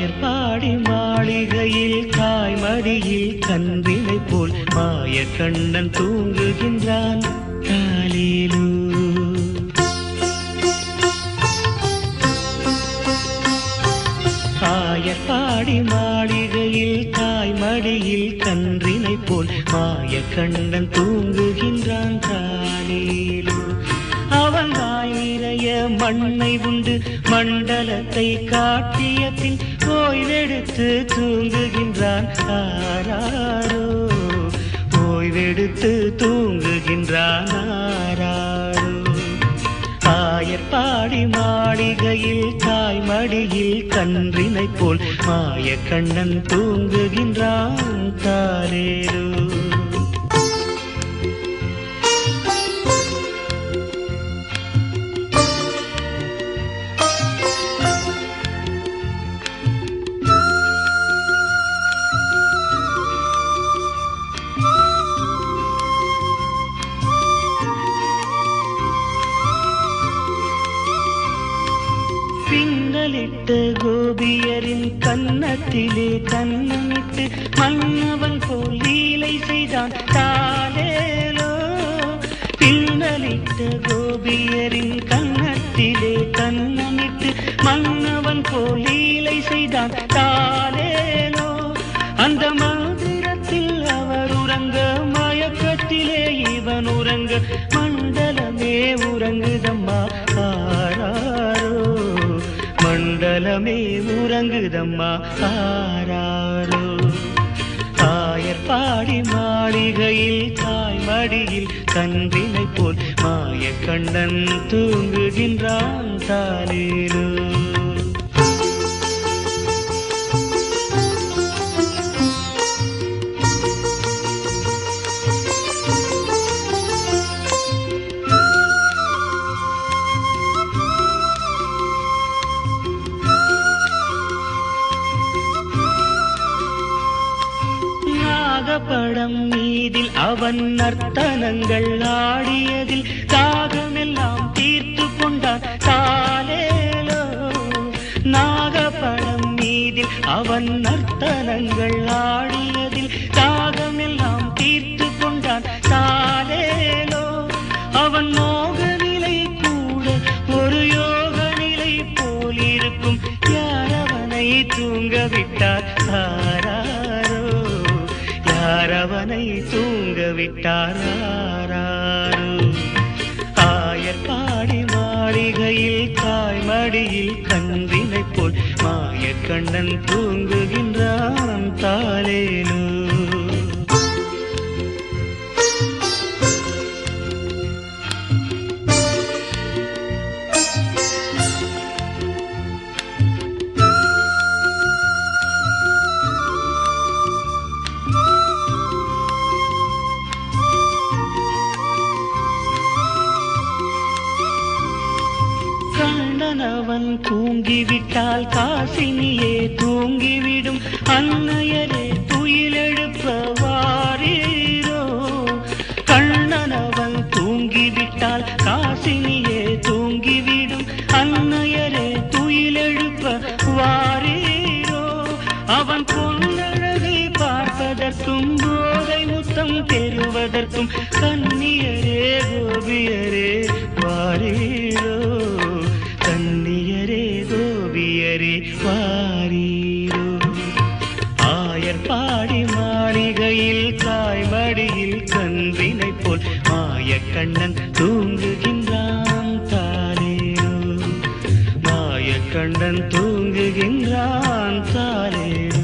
ஆயர்பாடி மாளிகையில் தாய்மடியில் கன்றினை போல் மாயக்கண்ணன் தூங்குகின்றான் தாலேலோ. ஆயர்பாடி மாளிகையில் தாய்மடியில் கன்றினை போல் மாயக்கண்ணன் தூங்குகின்றான் தாலேலோ. அவன் வாய் நிறைய மண்ணை உண்டு மண்டலத்தை காட்டிய பின் ஓய்வெடுத்து தூங்குகின்றான் ஆராரோ. ஓய்வெடுத்து தூங்குகின்றான் ஆராரோ. ஆயர்பாடி மாளிகையில் தாய்மடியில் கன்றினை போல் மாயக்கண்ணன் தூங்குகின்றான் தாலேலோ. பின்னலிட்ட கோபியரின் கன்னத்திலே கண்ணமிட்டு மன்னவன் போல் லீலை செய்தான் தாலேலோ. பின்னலிட்ட கோபியரின் கன்னத்திலே கண்ணமிட்டு மன்னவன் போல் லீலை செய்தான் தாலேலோ. அந்த மந்திரத்தில் அவர் உறங்க மயக்கத்திலே இவன் உறங்க மண்டலமே உறங்குதம்மா ஆராரோ. மண்டலமே உறங்குதம்மா ஆராரோ. ஆயர்பாடி மாளிகையில் தாய்மடியில் கன்றினை போல் மாயக்கண்ணன் தூங்குகின்றான் தாலேலோ. படம் மீதில் அவன் நர்த்தனங்கள் ஆடியதில் தாகமெல்லாம் தீர்த்து கொண்டான் தாலேலோ. நாகப்படம் மீதில் அவன் நர்த்தனங்கள் ஆடியதில் தாகமெல்லாம் தீர்த்து கொண்டான் தாலேலோ. அவன் மோக நிலை கூட ஒரு யோக நிலை போல் இருக்கும். யார் அவனை தூங்க விட்டார் ஆராரோ. அவனை தூங்க விட்டார் ஆராரோ. ஆயர்பாடி மாளிகையில் தாய்மடியில் கன்றினை போல் மாயக்கண்ணன் தூங்குகின்றான் தாலேலோ. அவன் தூங்கிவிட்டால் காசினியே தூங்கிவிடும். அன்னையரே துயிலெழுப்ப வாரீரோ. கண்ணனவன் தூங்கிவிட்டால் காசினியே தூங்கிவிடும். அன்னையரே துயிலெழுப்ப வாரீரோ. அவன் பொன்னழகை பார்ப்பதற்கும் போதை முத்தம் பெறுவதற்கும் கன்னியரே கோபியரே வாரீரோ. கன்னியரே கோபியரே வாரீரோ. ஆயர்பாடி மாளிகையில் தாய்மடியில் கன்றினை போல் மாயக்கண்ணன் தூங்குகின்றான் தாலேலோ. மாயக்கண்ணன் தூங்குகின்றான் தாலேலோ.